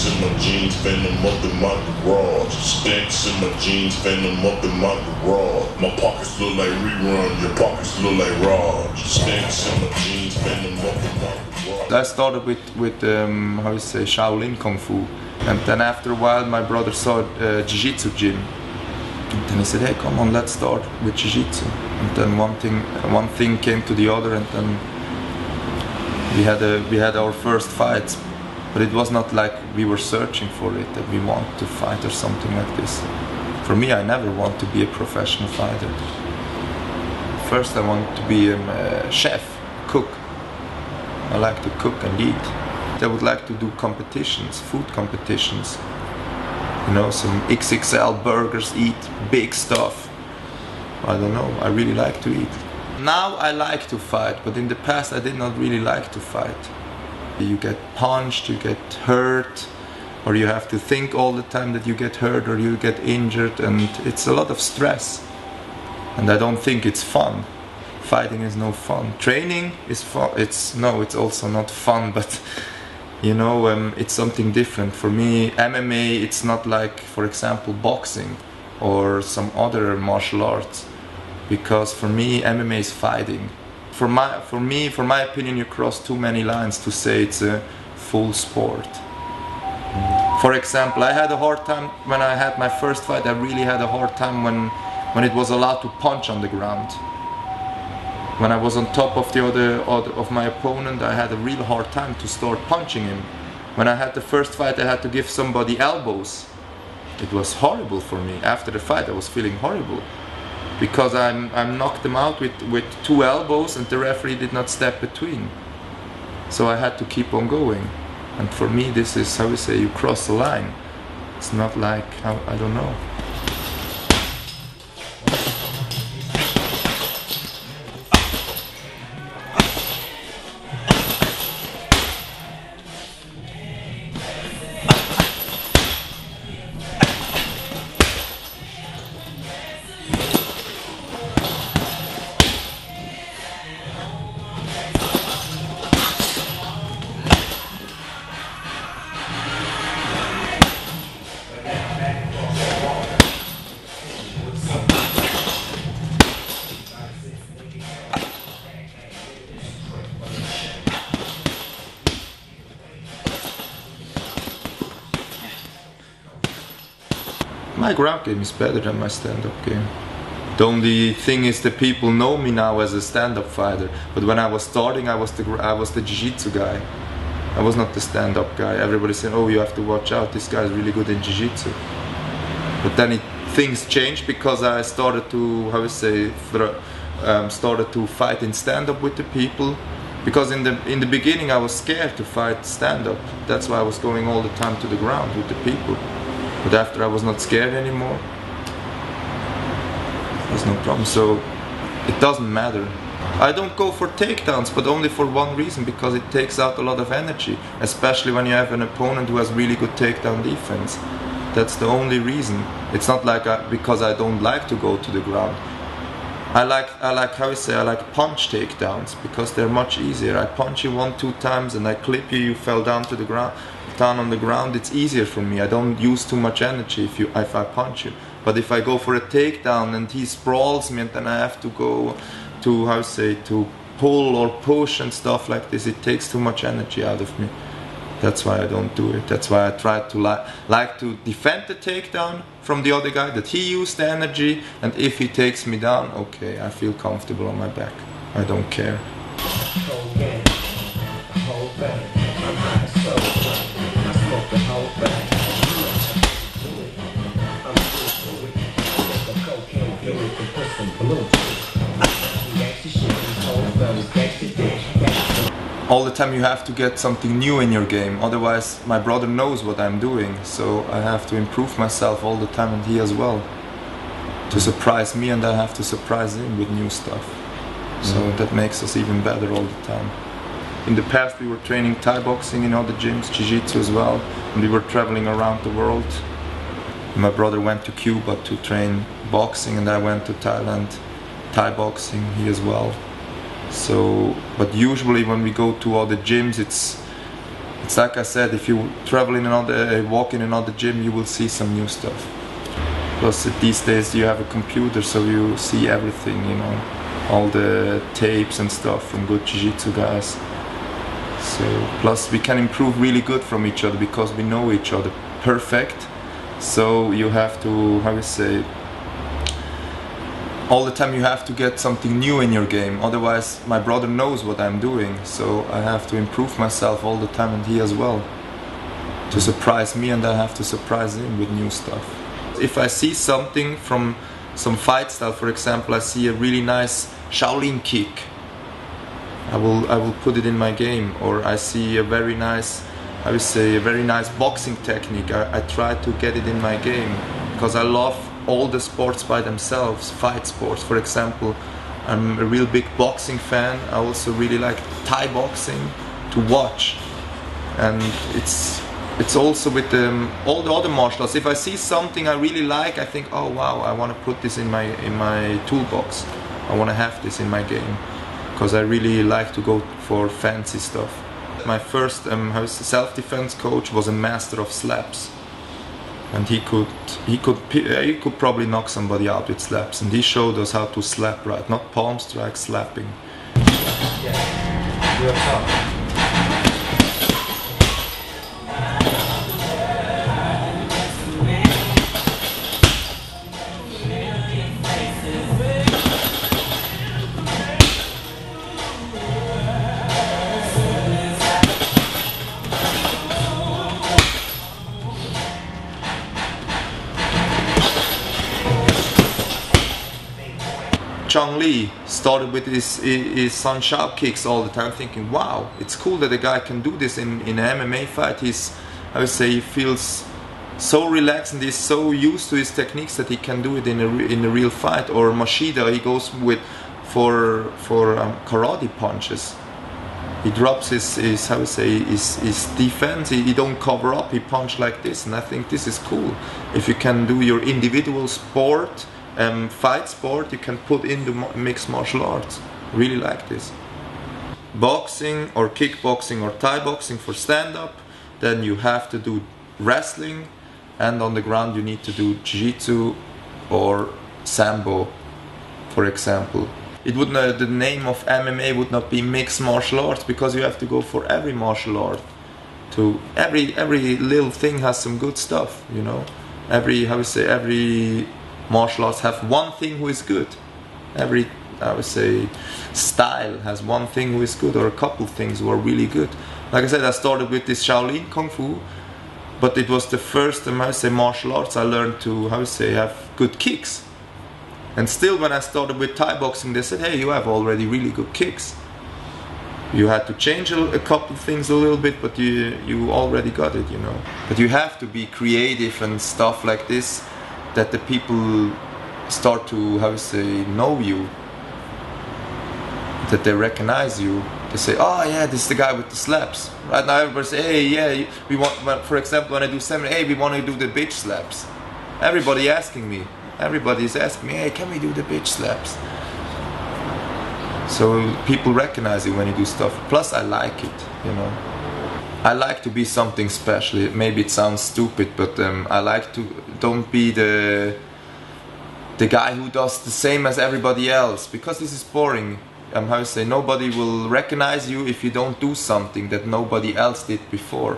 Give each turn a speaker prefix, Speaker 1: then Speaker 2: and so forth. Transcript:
Speaker 1: Stacks in my jeans, fan them up in my garage. Stacks in my jeans, fan them up in my garage. My pockets look like rerun, your pockets look like Raj. Stacks in my jeans, fan them up in my garage.
Speaker 2: I started with how you say, Shaolin Kung Fu. And then after a while my brother saw a Jiu-Jitsu gym. And then he said, hey, come on, let's start with Jiu-Jitsu. And then one thing came to the other, and then we had our first fights. But it was not like we were searching for it, that we want to fight or something like this. For me, I never want to be a professional fighter. First I want to be a chef, cook. I like to cook and eat. I would like to do competitions, food competitions. You know, some XXL burgers, eat big stuff. I don't know, I really like to eat. Now I like to fight, but in the past I did not really like to fight. You get punched, you get hurt, or you have to think all the time that you get hurt or you get injured, and it's a lot of stress. And I don't think it's fun. Fighting is no fun. Training is fun. It's also not fun, but you know, it's something different. For me, MMA, it's not like, for example, boxing or some other martial arts. Because for me, MMA is fighting. For my opinion, you cross too many lines to say it's a full sport. For example, I had a hard time when I had my first fight. I really had a hard time when it was allowed to punch on the ground. When I was on top of of my opponent, I had a real hard time to start punching him. When I had the first fight, I had to give somebody elbows. It was horrible for me. After the fight, I was feeling horrible. Because I knocked them out with 2 elbows and the referee did not step between. So I had to keep on going. And for me, this is, how we say, you cross the line. It's not like, I don't know. My ground game is better than my stand-up game. The only thing is that people know me now as a stand-up fighter, but when I was starting, I was the jiu-jitsu guy. I was not the stand-up guy. Everybody said, oh, you have to watch out, this guy is really good in jiu-jitsu. But then things changed because I started to, how we say, started to fight in stand-up with the people. Because in the beginning I was scared to fight stand-up. That's why I was going all the time to the ground with the people. But after I was not scared anymore, there's no problem. So it doesn't matter. I don't go for takedowns, but only for one reason, because it takes out a lot of energy, especially when you have an opponent who has really good takedown defense. That's the only reason. It's not like because I don't like to go to the ground. I like how you say, I like punch takedowns because they're much easier. I punch you 1-2 times and I clip you, you fell down to the ground. Down on the ground, it's easier for me. I don't use too much energy if I punch you. But if I go for a takedown and he sprawls me and then I have to go to, how say, to pull or push and stuff like this, it takes too much energy out of me. That's why I don't do it. That's why I try to like to defend the takedown from the other guy, that he used the energy, and if he takes me down, okay, I feel comfortable on my back. I don't care. All the time you have to get something new in your game, otherwise my brother knows what I'm doing, so I have to improve myself all the time, and he as well, to surprise me, and I have to surprise him with new stuff. So that makes us even better all the time. In the past we were training Thai boxing in other gyms, Jiu-Jitsu as well, and we were traveling around the world. My brother went to Cuba to train boxing, and I went to Thailand, Thai boxing, he as well. So, but usually when we go to other gyms, It's like I said, if you travel in another, walk in another gym, you will see some new stuff. Plus these days you have a computer, so you see everything, you know, all the tapes and stuff from good jiu-jitsu guys. So plus we can improve really good from each other because we know each other perfect. So you have to, how you say, all the time you have to get something new in your game, otherwise my brother knows what I'm doing, so I have to improve myself all the time, and he as well, to surprise me, and I have to surprise him with new stuff. If I see something from some fight style, for example, I see a really nice Shaolin kick, I will put it in my game. Or I see a very nice, I would say, a very nice boxing technique, I try to get it in my game, because I love all the sports by themselves, fight sports. For example, I'm a real big boxing fan. I also really like Thai boxing to watch, and it's also with all the other martial arts. If I see something I really like, I think, oh wow, I want to put this in my toolbox. I want to have this in my game, because I really like to go for fancy stuff. My first self-defense coach was a master of slaps. And he could probably knock somebody out with slaps, and he showed us how to slap right, not palm strike, slapping. Yeah, you're tough. Chong Li started with his Sun Shao kicks all the time, thinking, wow, it's cool that a guy can do this in an MMA fight. I would say, he feels so relaxed and he's so used to his techniques that he can do it in a real fight. Or Mashida, he goes for karate punches. He drops his defense. He don't cover up. He punch like this, and I think this is cool. If you can do your individual sport. Fight sport, you can put into mixed martial arts. Really like this. Boxing or kickboxing or Thai boxing for stand-up, then you have to do wrestling, and on the ground you need to do jiu-jitsu or sambo, for example. It would not, the name of MMA would not be mixed martial arts, because you have to go for every martial art. Every little thing has some good stuff, you know. Every martial arts have one thing who is good. Every, I would say, style has one thing who is good, or a couple things who are really good. Like I said, I started with this Shaolin Kung Fu, but it was the first, martial arts I learned to, have good kicks. And still, when I started with Thai boxing, they said, hey, you have already really good kicks. You had to change a couple things a little bit, but you already got it, you know. But you have to be creative and stuff like this, that the people start to, know you, that they recognize you. They say, oh yeah, this is the guy with the slaps. Right now everybody say, hey, yeah, we want, for example, when I do seminar, hey, we want to do the bitch slaps. Everybody asking me, everybody's asking me, hey, can we do the bitch slaps? So people recognize you when you do stuff. Plus I like it, you know. I like to be something special. Maybe it sounds stupid, but I like to don't be the guy who does the same as everybody else, because this is boring. Nobody will recognize you if you don't do something that nobody else did before.